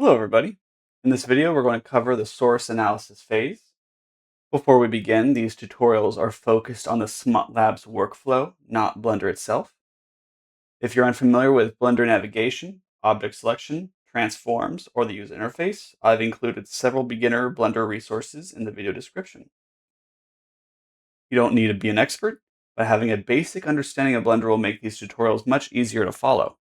Hello everybody. In this video we're going to cover the source analysis phase. Before we begin, these tutorials are focused on the SmutLabs workflow, not Blender itself. If you're unfamiliar with Blender navigation, object selection, transforms, or the user interface, I've included several beginner Blender resources in the video description. You don't need to be an expert, but having a basic understanding of Blender will make these tutorials much easier to follow.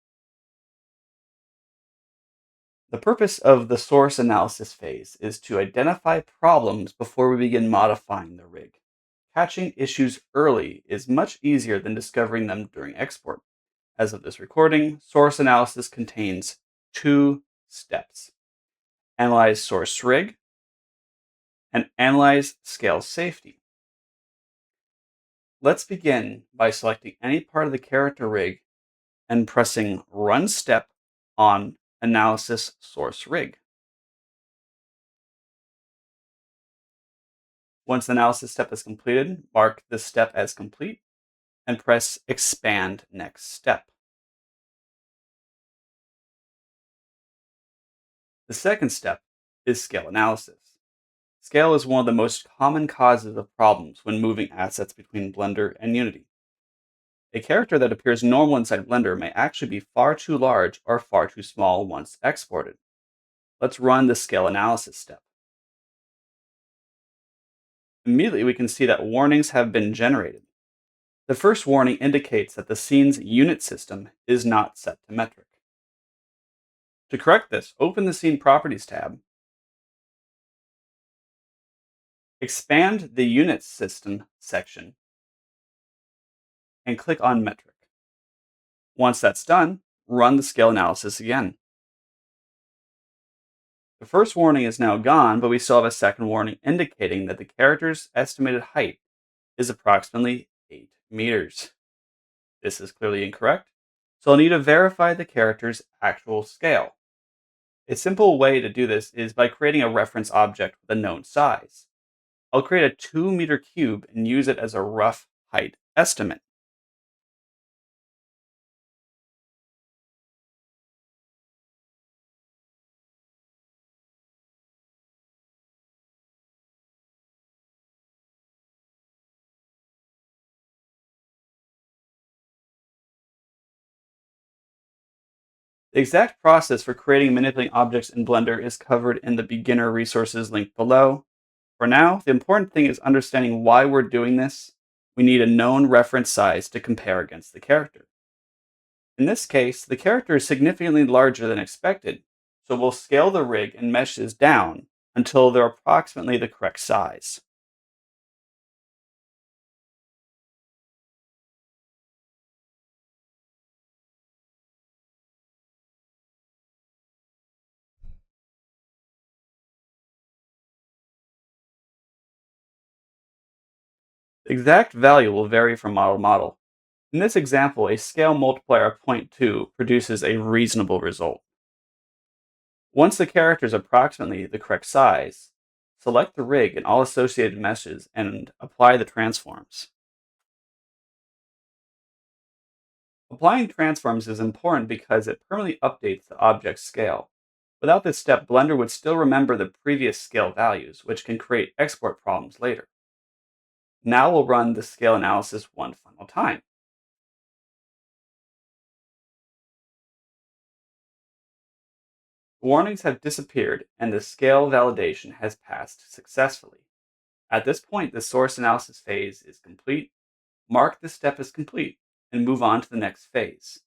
The purpose of the source analysis phase is to identify problems before we begin modifying the rig. Catching issues early is much easier than discovering them during export. As of this recording, source analysis contains two steps: analyze source rig and analyze scale safety. Let's begin by selecting any part of the character rig and pressing Run Step on Analysis Source Rig. Once the analysis step is completed, mark the step as complete and press Expand Next Step. The second step is scale analysis. Scale is one of the most common causes of problems when moving assets between Blender and Unity. A character that appears normal inside Blender may actually be far too large or far too small once exported. Let's run the scale analysis step. Immediately we can see that warnings have been generated. The first warning indicates that the scene's unit system is not set to metric. To correct this, open the Scene Properties tab, expand the Unit System section, and click on Metric. Once that's done, run the scale analysis again. The first warning is now gone, but we still have a second warning indicating that the character's estimated height is approximately 8 meters. This is clearly incorrect, so I'll need to verify the character's actual scale. A simple way to do this is by creating a reference object with a known size. I'll create a 2-meter cube and use it as a rough height estimate. The exact process for creating and manipulating objects in Blender is covered in the beginner resources linked below. For now, the important thing is understanding why we're doing this. We need a known reference size to compare against the character. In this case, the character is significantly larger than expected, so we'll scale the rig and meshes down until they're approximately the correct size. The exact value will vary from model to model. In this example, a scale multiplier of zero point 0.2 produces a reasonable result. Once the character is approximately the correct size, select the rig and all associated meshes and apply the transforms. Applying transforms is important because it permanently updates the object's scale. Without this step, Blender would still remember the previous scale values, which can create export problems later. Now we'll run the scale analysis one final time. Warnings have disappeared and the scale validation has passed successfully. At this point, the source analysis phase is complete. Mark this step as complete and move on to the next phase.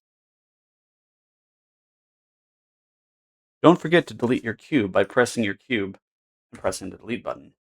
Don't forget to delete your cube by pressing your cube and pressing the delete button.